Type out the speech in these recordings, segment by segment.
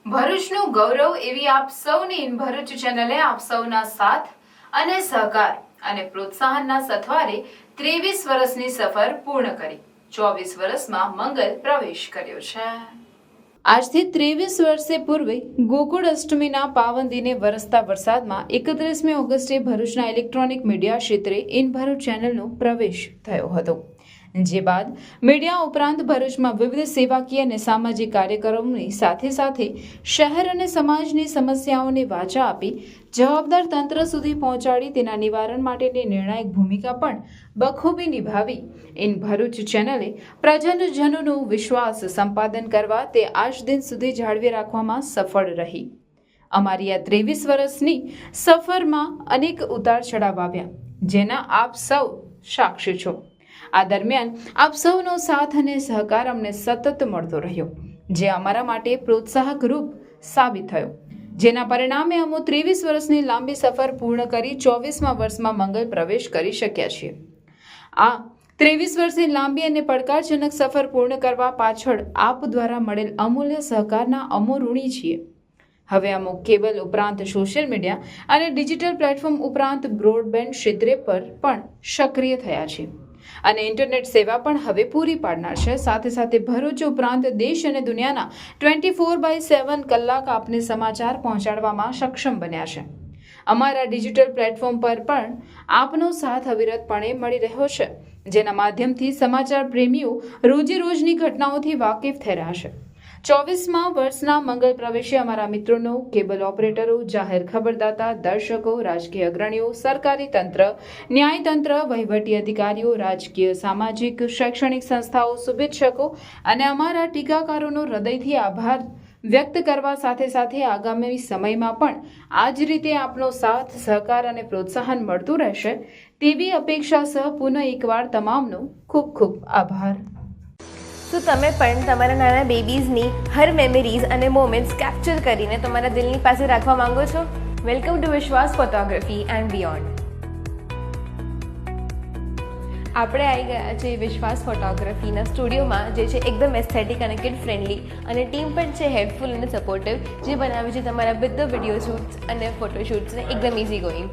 ભરૂચનું ગૌરવ એવી આપ સૌની ભરૂચ ચેનલે આપ સૌના સાથ અને સહકાર અને પ્રોત્સાહનના સથવારે 23 વર્ષની સફર પૂર્ણ કરી 24 વર્ષમાં મંગલ પ્રવેશ કર્યો છે। આજથી 23 વર્ષે પૂર્વે ગોકુળ અષ્ટમીના પાવન દિને વરસતા વરસાદમાં 31મી ઓગસ્ટે ભરૂચના ઇલેક્ટ્રોનિક મીડિયા ક્ષેત્રે ઇન ભરૂચ ચેનલનો પ્રવેશ થયો હતો। જે બાદ મીડિયા ઉપરાંત ભરૂચમાં વિવિધ સેવાકીય અને સામાજિક કાર્યક્રમોની સાથે શહેર અને સમાજની સમસ્યાઓને વાચા આપી જવાબદાર તંત્ર સુધી પહોંચાડી તેના નિવારણ માટેની નિર્ણાયક ભૂમિકા પણ બખૂબી નિભાવી ઇન ભરૂચ ચેનલે પ્રજનજનોનો વિશ્વાસ સંપાદન કરવા તે આજ દિન સુધી જાળવી રાખવામાં સફળ રહી। અમારી આ 23 વર્ષની સફરમાં અનેક ઉતાર ચઢાવ આવ્યા, જેના આપ સૌ સાક્ષી છો। આ દરમિયાન આપ સૌનો સાથ અને સહકાર અમને સતત મળતો રહ્યો, જે અમારા માટે પ્રોત્સાહક રૂપ સાબિત થયો, જેના પરિણામે અમે 23 વર્ષની લાંબી સફર પૂર્ણ કરી 24મા વર્ષમાં મંગલ પ્રવેશ કરી શક્યા છીએ। આ 23 વર્ષની લાંબી અને પડકારજનક સફર પૂર્ણ કરવા પાછળ આપ દ્વારા મળેલ અમૂલ્ય સહકારના અમો ઋણી છીએ। હવે અમુક કેબલ ઉપરાંત સોશિયલ મીડિયા અને ડિજિટલ પ્લેટફોર્મ ઉપરાંત બ્રોડબેન્ડ ક્ષેત્રે પર પણ સક્રિય થયા છે અને ઇન્ટરનેટ સેવા પણ હવે પૂરી પાડનાર છે। સાથે ભરૂચ ઉપરાંત દેશ અને દુનિયાના 24/7 કલાક આપને સમાચાર પહોંચાડવામાં સક્ષમ બન્યા છે। અમારા ડિજિટલ પ્લેટફોર્મ પર પણ આપનો સાથ અવિરતપણે મળી રહ્યો છે, જેના માધ્યમથી સમાચાર પ્રેમીઓ રોજેરોજની ઘટનાઓથી વાકેફ થઈ રહ્યા છે। 24મા વર્ષના મંગલ પ્રવેશે અમારા મિત્રોનો, કેબલ ઓપરેટરો, જાહેર ખબરદાતા, દર્શકો, રાજકીય અગ્રણીઓ, સરકારી તંત્ર, ન્યાયતંત્ર, વહીવટી અધિકારીઓ, રાજકીય, સામાજિક, શૈક્ષણિક સંસ્થાઓ, શુભેચ્છકો અને અમારા ટીકાકારોનો હૃદયથી આભાર વ્યક્ત કરવા સાથે આગામી સમયમાં પણ આ જ રીતે આપનો સાથ, સહકાર અને પ્રોત્સાહન મળતું રહેશે તેવી અપેક્ષા સહ પુનઃ એકવાર તમામનો ખૂબ ખૂબ આભાર। તો તમે પણ તમારા નાના બેબીઝની હર મેમરીઝ અને મોમેન્ટ્સ કેપ્ચર કરીને તમારા દિલની પાસે રાખવા માંગો છો? વેલકમ ટુ વિશ્વાસ ફોટોગ્રાફી એન્ડ બિયોન્ડ। આપણે આવી ગયા છે વિશ્વાસ ફોટોગ્રાફીના સ્ટુડિયોમાં, જે છે એકદમ એસ્થેટિક અને કિડ ફ્રેન્ડલી, અને ટીમ પણ છે હેલ્પફુલ અને સપોર્ટિવ, જે બનાવે છે તમારા બધા વિડીયો શૂટ્સ અને ફોટોશૂટ્સને એકદમ ઇઝી ગોઈંગ।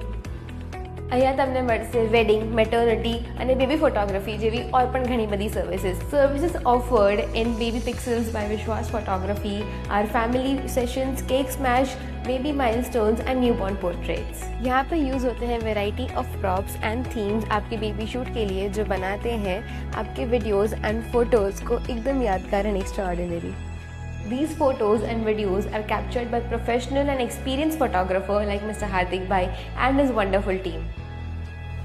અહીંયા તમને મળશે વેડિંગ, મેટર્નિટી અને બેબી ફોટોગ્રાફી જેવી ઓર પણ ઘણી બધી services offered in baby pixels by Vishwas photography, our family sessions, cake smash, baby milestones and newborn portraits. यहाँ पर यूज़ होते हैं variety of props and themes आपके बेबी शूट के लिए, जो बनाते हैं आपके वीडियोज़ एंड फोटोज़ को एकदम यादगार and extraordinary. These photos and videos are captured by professional and experienced photographer like Mr. Hardik Bhai and his wonderful team।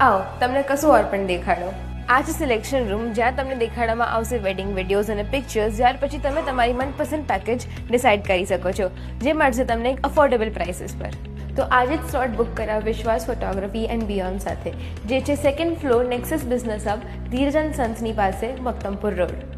आओ તમને કશું ઓર પણ દેખાડો। આ છે સિલેક્શન રૂમ, જ્યાં તમને દેખાડવામાં આવશે વેડિંગ વિડીયોઝ અને પિક્ચર્સ, જ્યાર પછી તમે તમારી મનપસંદ પેકેજ ડિસાઇડ કરી શકો છો, જે મળશે તમને એક અફોર્ડેબલ પ્રાઇસીસ પર। તો આજે જ સ્લોટ બુક કરાવ વિશ્વાસ ફોટોગ્રાફી એન્ડ બિયોન્ડ સાથે, જે છે 2nd floor Nexus business hub, Dheeraj and સન્સની પાસે, મક્તમપુર રોડ।